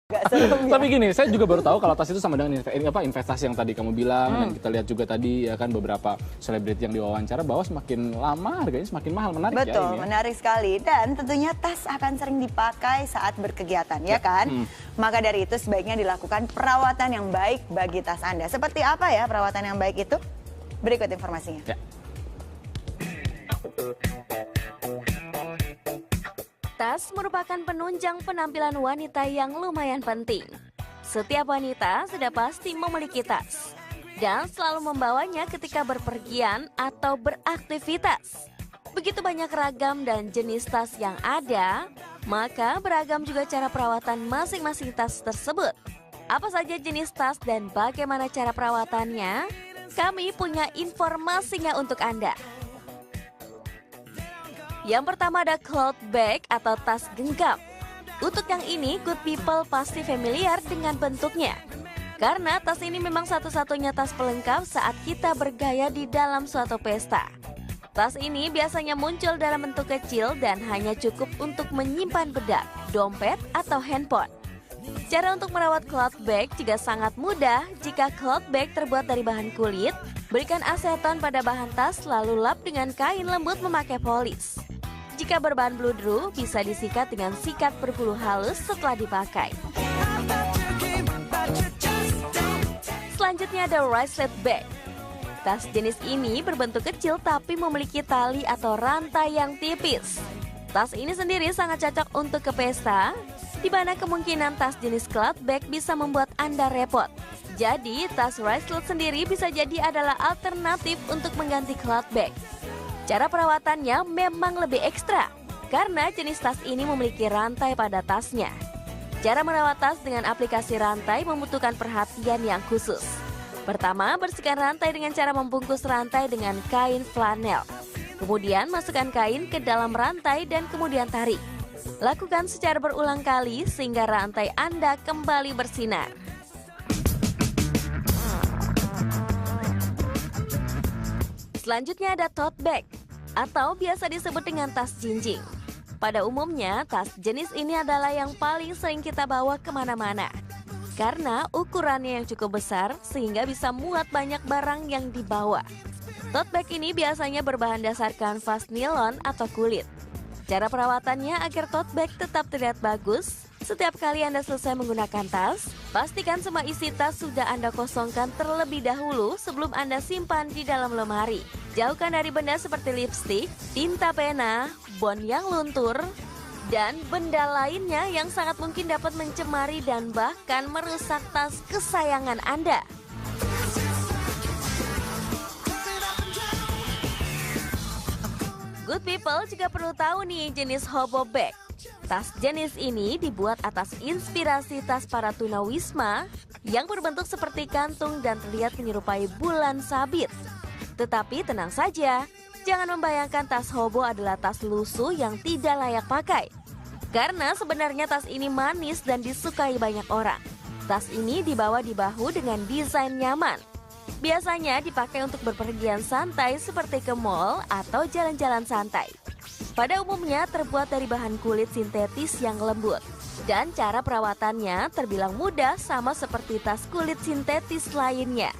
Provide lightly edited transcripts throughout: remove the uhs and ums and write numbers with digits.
Gak serem ya? Tapi gini, saya juga baru tahu kalau tas itu sama dengan investasi yang tadi kamu bilang. Dan kita lihat juga tadi ya kan beberapa selebriti yang diwawancara bahwa semakin lama harganya semakin mahal. Menarik ya Betul, ini ya. menarik sekali. Dan tentunya tas akan sering dipakai saat berkegiatan, ya kan? Maka dari itu sebaiknya dilakukan perawatan yang baik bagi tas Anda. Seperti apa ya perawatan yang baik itu? Berikut informasinya. Ya. Tas merupakan penunjang penampilan wanita yang lumayan penting. Setiap wanita sudah pasti memiliki tas dan selalu membawanya ketika berpergian atau beraktivitas. Begitu banyak ragam dan jenis tas yang ada, maka beragam juga cara perawatan masing-masing tas tersebut. Apa saja jenis tas dan bagaimana cara perawatannya? Kami punya informasinya untuk Anda. Yang pertama ada cloth bag atau tas genggam. Untuk yang ini, good people pasti familiar dengan bentuknya. Karena tas ini memang satu-satunya tas pelengkap saat kita bergaya di dalam suatu pesta. Tas ini biasanya muncul dalam bentuk kecil dan hanya cukup untuk menyimpan bedak, dompet, atau handphone. Cara untuk merawat cloth bag juga sangat mudah. Jika cloth bag terbuat dari bahan kulit, berikan aseton pada bahan tas lalu lap dengan kain lembut memakai polis. Jika berbahan bludru, bisa disikat dengan sikat berbulu halus setelah dipakai. Selanjutnya ada wristlet bag. Tas jenis ini berbentuk kecil tapi memiliki tali atau rantai yang tipis. Tas ini sendiri sangat cocok untuk ke pesta, di mana kemungkinan tas jenis cloth bag bisa membuat Anda repot. Jadi, tas wristlet sendiri bisa jadi adalah alternatif untuk mengganti cloth bag. Cara perawatannya memang lebih ekstra, karena jenis tas ini memiliki rantai pada tasnya. Cara merawat tas dengan aplikasi rantai membutuhkan perhatian yang khusus. Pertama, bersihkan rantai dengan cara membungkus rantai dengan kain flanel. Kemudian, masukkan kain ke dalam rantai dan kemudian tarik. Lakukan secara berulang kali sehingga rantai Anda kembali bersinar. Selanjutnya ada tote bag, atau biasa disebut dengan tas jinjing. Pada umumnya, tas jenis ini adalah yang paling sering kita bawa kemana-mana. Karena ukurannya yang cukup besar, sehingga bisa muat banyak barang yang dibawa. Tote bag ini biasanya berbahan dasar kanvas nilon atau kulit. Cara perawatannya agar tote bag tetap terlihat bagus, setiap kali Anda selesai menggunakan tas, pastikan semua isi tas sudah Anda kosongkan terlebih dahulu sebelum Anda simpan di dalam lemari. Jauhkan dari benda seperti lipstik, tinta pena, bon yang luntur, dan benda lainnya yang sangat mungkin dapat mencemari dan bahkan merusak tas kesayangan Anda. Good people juga perlu tahu nih jenis hobo bag. Tas jenis ini dibuat atas inspirasi tas para tunawisma yang berbentuk seperti kantung dan terlihat menyerupai bulan sabit. Tetapi tenang saja, jangan membayangkan tas hobo adalah tas lusuh yang tidak layak pakai. Karena sebenarnya tas ini manis dan disukai banyak orang. Tas ini dibawa di bahu dengan desain nyaman. Biasanya dipakai untuk berpergian santai seperti ke mall atau jalan-jalan santai. Pada umumnya terbuat dari bahan kulit sintetis yang lembut. Dan cara perawatannya terbilang mudah sama seperti tas kulit sintetis lainnya.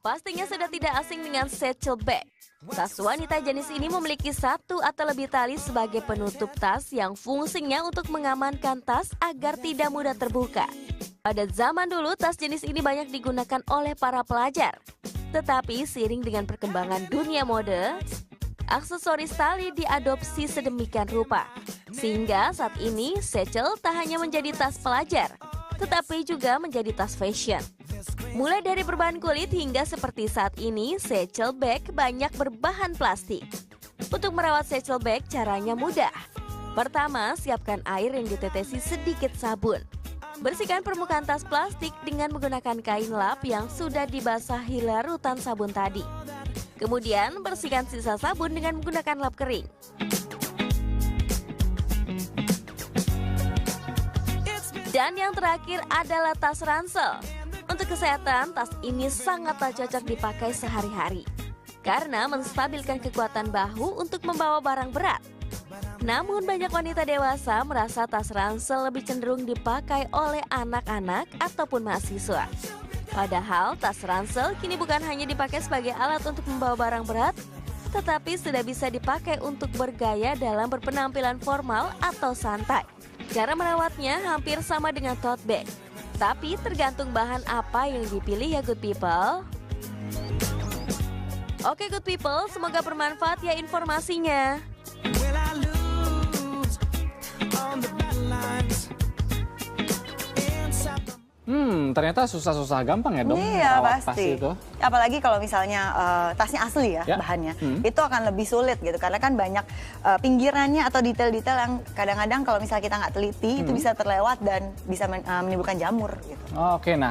Pastinya sudah tidak asing dengan satchel bag. Tas wanita jenis ini memiliki satu atau lebih tali sebagai penutup tas yang fungsinya untuk mengamankan tas agar tidak mudah terbuka. Pada zaman dulu, tas jenis ini banyak digunakan oleh para pelajar. Tetapi seiring dengan perkembangan dunia mode, aksesoris tali diadopsi sedemikian rupa. Sehingga saat ini, satchel tak hanya menjadi tas pelajar, tetapi juga menjadi tas fashion. Mulai dari berbahan kulit hingga seperti saat ini, satchel bag banyak berbahan plastik. Untuk merawat satchel bag caranya mudah. Pertama, siapkan air yang ditetesi sedikit sabun. Bersihkan permukaan tas plastik dengan menggunakan kain lap yang sudah dibasahi larutan sabun tadi. Kemudian, bersihkan sisa sabun dengan menggunakan lap kering. Dan yang terakhir adalah tas ransel. Untuk kesehatan, tas ini sangat tak cocok dipakai sehari-hari karena menstabilkan kekuatan bahu untuk membawa barang berat. Namun banyak wanita dewasa merasa tas ransel lebih cenderung dipakai oleh anak-anak ataupun mahasiswa. Padahal tas ransel kini bukan hanya dipakai sebagai alat untuk membawa barang berat, tetapi sudah bisa dipakai untuk bergaya dalam berpenampilan formal atau santai. Cara merawatnya hampir sama dengan tote bag, tapi tergantung bahan apa yang dipilih ya good people. Oke good people, semoga bermanfaat ya informasinya. Ternyata susah-susah gampang ya dong Iya merawat tas pasti. itu. Apalagi kalau misalnya tasnya asli ya, Ya. bahannya, itu akan lebih sulit gitu karena kan banyak pinggirannya atau detail-detail yang kadang-kadang kalau misalnya kita nggak teliti itu bisa terlewat dan bisa menimbulkan jamur gitu. Oke, nah